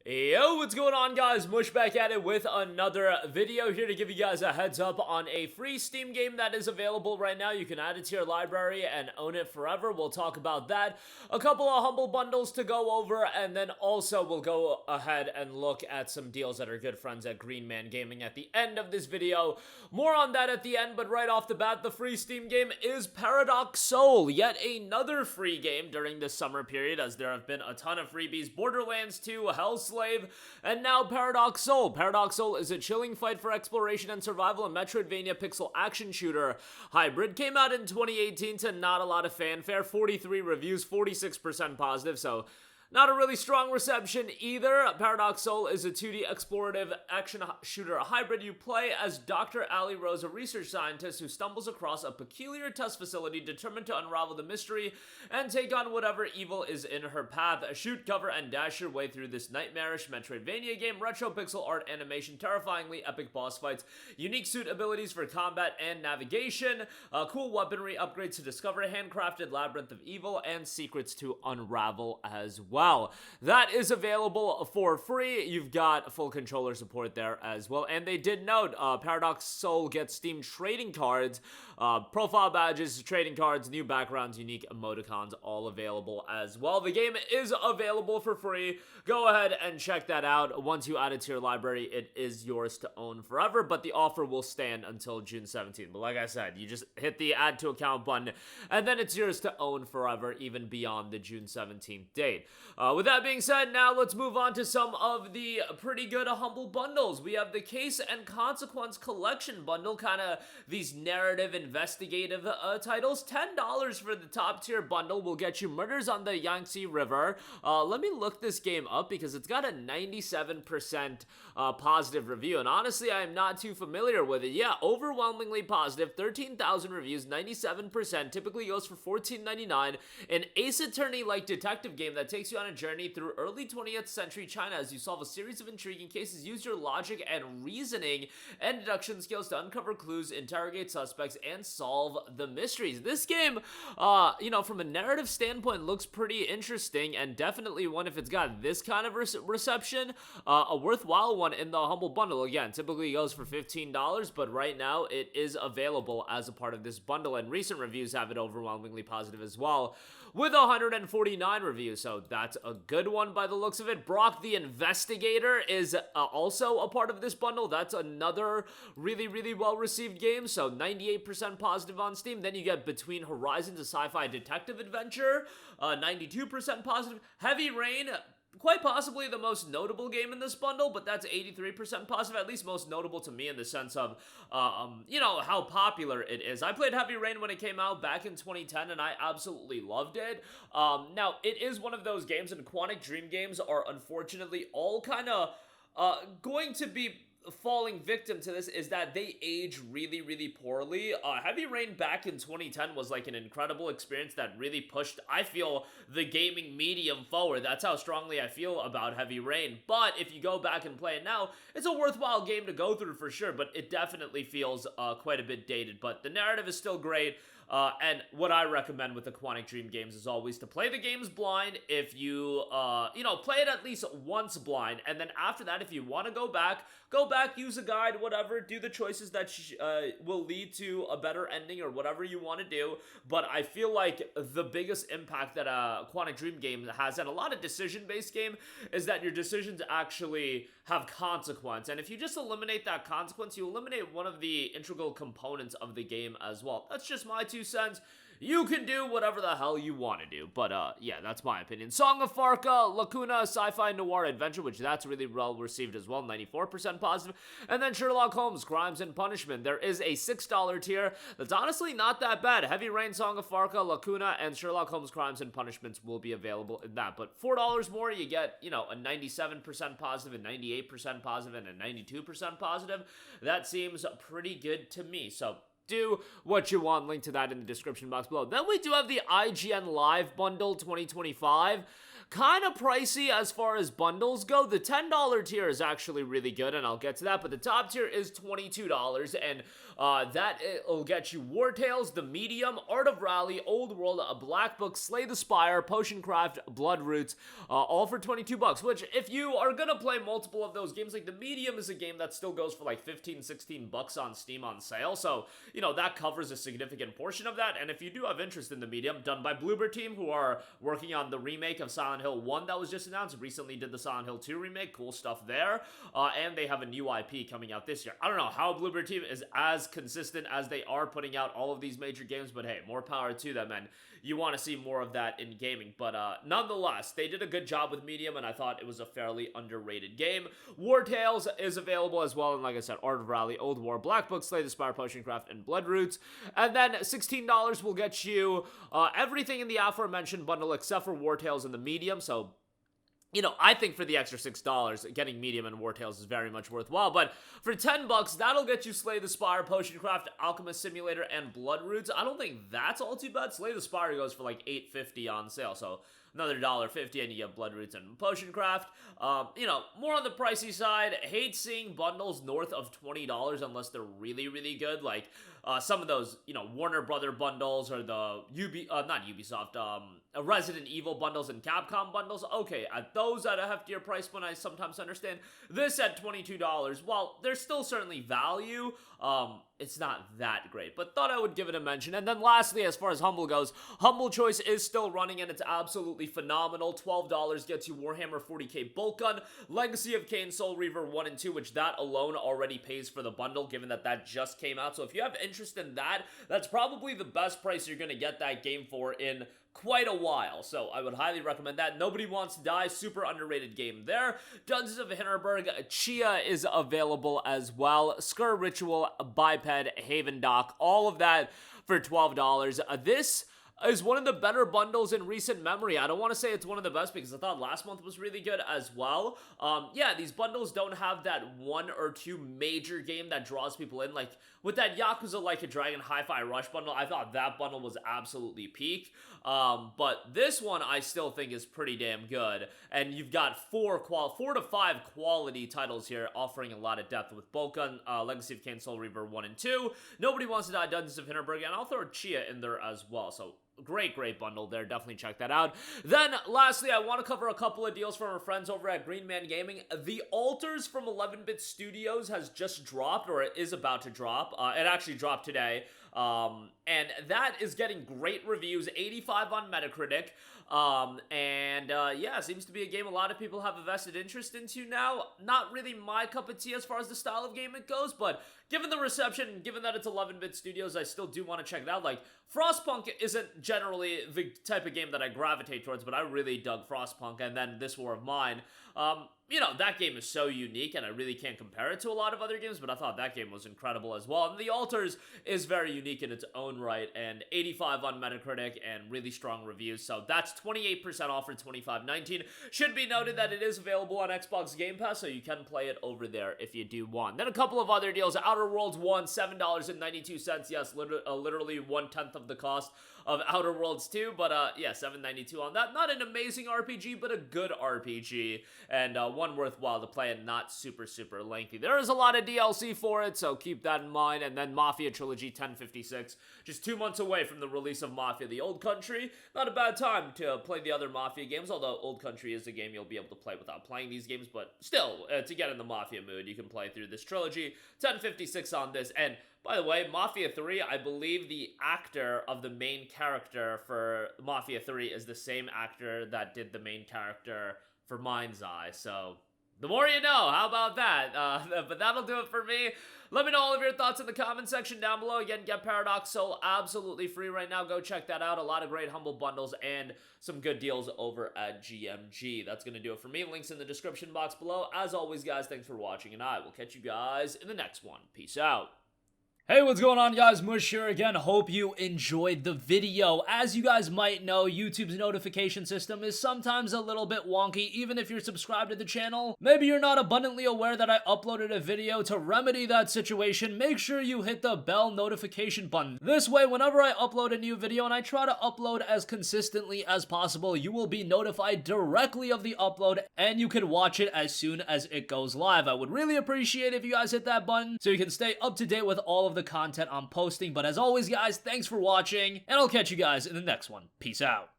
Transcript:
Yo, what's going on, guys? Mush back at it with another video here to give you guys a heads up on a free Steam game that is available right now. You can add it to your library and own it forever. We'll talk about that. A couple of humble bundles to go over, and then also we'll go ahead and look at some deals that our good friends at Green Man Gaming at the end of this video. More on that at the end, but right off the bat, the free Steam game is Paradox Soul. Yet another free game during this summer period, as there have been a ton of freebies. Borderlands 2, Hellslave, and now Paradox Soul. Paradox Soul is a chilling fight for exploration and survival, a Metroidvania pixel action shooter hybrid. Came out in 2018 to not a lot of fanfare. 43 reviews, 46% positive, so not a really strong reception either. Paradox Soul is a 2D explorative action shooter hybrid. You play as Dr. Ali Rose, a research scientist who stumbles across a peculiar test facility determined to unravel the mystery and take on whatever evil is in her path. Shoot, cover, and dash your way through this nightmarish Metroidvania game. Retro pixel art animation, terrifyingly epic boss fights, unique suit abilities for combat and navigation, cool weaponry upgrades to discover, handcrafted labyrinth of evil, and secrets to unravel as well. That is available for free. You've got full controller support there as well. And they did note Paradox Soul gets Steam trading cards, profile badges, trading cards, new backgrounds, unique emoticons, all available as well. The game is available for free. Go ahead and check that out. Once you add it to your library, it is yours to own forever, but the offer will stand until June 17th. But like I said, you just hit the add to account button, and then it's yours to own forever, even beyond the June 17th date. With that being said, now let's move on to some of the pretty good humble bundles. We have the Case and Consequence Collection Bundle, kind of these narrative investigative titles. $10 for the top tier bundle will get you Murders on the Yangtze River. Let me look this game up because it's got a 97% positive review, and honestly, I am not too familiar with it. Yeah, overwhelmingly positive, 13,000 reviews, 97%, typically goes for $14.99. An Ace Attorney-like detective game that takes you on a journey through early 20th century China as you solve a series of intriguing cases. Use your logic and reasoning and deduction skills to uncover clues, interrogate suspects, and solve the mysteries. This game, from a narrative standpoint, looks pretty interesting, and definitely one, if it's got this kind of reception, a worthwhile one in the humble bundle. Again, typically goes for $15, but right now it is available as a part of this bundle, and recent reviews have it overwhelmingly positive as well, with 149 reviews, so that's a good one by the looks of it. Brock the Investigator is also a part of this bundle. That's another really, really well-received game, so 98% positive on Steam. Then you get Between Horizons, a sci-fi detective adventure, 92% positive. Heavy Rain, quite possibly the most notable game in this bundle, but that's 83% positive, at least most notable to me in the sense of, how popular it is. I played Heavy Rain when it came out back in 2010, and I absolutely loved it. Now, it is one of those games, and Quantic Dream games are unfortunately all kind of going to be falling victim to this, is that they age really, really poorly. Heavy Rain back in 2010 was like an incredible experience that really pushed, I feel, the gaming medium forward. That's how strongly I feel about Heavy Rain. But if you go back and play it now, it's a worthwhile game to go through for sure, but it definitely feels quite a bit dated. But the narrative is still great. And what I recommend with the Quantic Dream games is always to play the games blind. If you, play it at least once blind, and then after that, if you want to go back, use a guide, whatever, do the choices that will lead to a better ending or whatever you want to do. But I feel like the biggest impact that a Quantic Dream game has, and a lot of decision-based game, is that your decisions actually have consequence. And if you just eliminate that consequence, you eliminate one of the integral components of the game as well. That's just my 2 cents. You can do whatever the hell you want to do, but yeah, that's my opinion. Song of Farca, Lacuna, sci-fi noir adventure, which that's really well received as well, 94% positive. And then Sherlock Holmes, Crimes and Punishment. There is a $6 tier that's honestly not that bad. Heavy Rain, Song of Farca, Lacuna, and Sherlock Holmes, Crimes and Punishments will be available in that. But $4 more, you get, a 97% positive, a 98% positive, and a 92% positive. That seems pretty good to me, so do what you want. Link to that in the description box below. Then we do have the IGN Live Bundle 2025. kind of pricey as far as bundles go. The $10 tier is actually really good, and I'll get to that, but the top tier is $22, and that will get you War Tales, The Medium, Art of Rally, Old World, A Black Book, Slay the Spire, Potion Craft, Blood Roots, all for $22, which if you are gonna play multiple of those games, like The Medium is a game that still goes for like 15, 16 bucks on Steam on sale, so, you know, that covers a significant portion of that. And if you do have interest in The Medium, done by Bloober Team, who are working on the remake of Silent Hill 1 that was just announced, recently did the Silent Hill 2 remake, cool stuff there, and they have a new IP coming out this year. I don't know how Bloober Team is as consistent as they are putting out all of these major games, but hey, more power to them, and you want to see more of that in gaming. But nonetheless, they did a good job with Medium, and I thought it was a fairly underrated game. War Tales is available as well, and like I said, Art of Rally, Old War, Black Book, Slay the Spire, Potion Craft, and Blood Roots. And then $16 will get you everything in the aforementioned bundle except for War Tales and the Medium, so you know, I think for the extra $6, getting Medium and War Tales is very much worthwhile, but for $10, that'll get you Slay the Spire, Potion Craft, Alchemist Simulator, and Blood Roots. I don't think that's all too bad. Slay the Spire goes for like $8.50 on sale, so another $1.50, and you get Blood Roots and Potion Craft. You know, more on the pricey side. Hate seeing bundles north of $20 unless they're really, really good, like some of those, you know, Warner Brother bundles or the not Ubisoft, Resident Evil bundles and Capcom bundles. Okay, at those at a heftier price point, I sometimes understand. This at $22, while there's still certainly value, it's not that great, but thought I would give it a mention. And then lastly, as far as Humble goes, Humble Choice is still running, and it's absolutely phenomenal. $12 gets you Warhammer 40k Bolt Gun, Legacy of Kain, Soul Reaver 1 and 2, which that alone already pays for the bundle, given that that just came out. So if you have interest in that, that's probably the best price you're going to get that game for in quite a while, so I would highly recommend that. Nobody Wants to Die, super underrated game there. Dungeons of Hinterberg, Chia is available as well. Skur Ritual, Biped, Haven Dock, all of that for $12. This is one of the better bundles in recent memory. I don't want to say it's one of the best because I thought last month was really good as well. Yeah, these bundles don't have that one or two major game that draws people in. Like with that Yakuza Like a Dragon Hi-Fi Rush bundle, I thought that bundle was absolutely peak. But this one I still think is pretty damn good. And you've got 4 to 5 quality titles here offering a lot of depth with Bolt Gun, Legacy of Kain, Soul Reaver 1 and 2, Nobody Wants to Die, Dungeons of Hinterberg, and I'll throw Chia in there as well. So great bundle there. Definitely check that out. Then, lastly, I want to cover a couple of deals from our friends over at Green Man Gaming. The Alters from 11-Bit Studios has just dropped, or it is about to drop. It actually dropped today. And that is getting great reviews, 85 on Metacritic. Yeah, seems to be a game a lot of people have a vested interest into now. Not really my cup of tea as far as the style of game it goes, but given the reception, and given that it's 11-Bit Studios, I still do want to check it out. Like, Frostpunk isn't generally the type of game that I gravitate towards, but I really dug Frostpunk, and then This War of Mine. You know, that game is so unique, and I really can't compare it to a lot of other games, but I thought that game was incredible as well. And The Alters is very unique in its own right, and 85 on Metacritic, and really strong reviews, so that's 28% off for $25.19. Should be noted that it is available on Xbox Game Pass, so you can play it over there if you do want. Then a couple of other deals. Outer Worlds 1, $7.92. Yes, literally 1/10 of the cost of Outer Worlds 2, but yeah, $7.92 on that. Not an amazing RPG, but a good RPG, and one worthwhile to play and not super lengthy. There is a lot of DLC for it, so keep that in mind. And then Mafia Trilogy 1056, just 2 months away from the release of Mafia the Old Country. Not a bad time to play the other Mafia games, although Old Country is a game you'll be able to play without playing these games, but still, to get in the Mafia mood, you can play through this trilogy. 1056 on this, and by the way, Mafia 3, I believe the actor of the main character for Mafia 3 is the same actor that did the main character for Mind's Eye, so the more you know. How about that? But that'll do it for me. Let me know all of your thoughts in the comment section down below. Again, Get Paradox Soul absolutely free right now. Go check that out. A lot of great Humble bundles and some good deals over at GMG. That's going to do it for me. Links in the description box below. As always, guys, thanks for watching, and I will catch you guys in the next one. Peace out. Hey, what's going on, guys? Mush here again. Hope you enjoyed the video. As you guys might know, YouTube's notification system is sometimes a little bit wonky, even if you're subscribed to the channel. Maybe you're not abundantly aware that I uploaded a video. To remedy that situation, make sure you hit the bell notification button. This way, whenever I upload a new video, and I try to upload as consistently as possible, you will be notified directly of the upload, and you can watch it as soon as it goes live. I would really appreciate it if you guys hit that button so you can stay up to date with all of the content I'm posting. But as always, guys, thanks for watching, and I'll catch you guys in the next one. Peace out.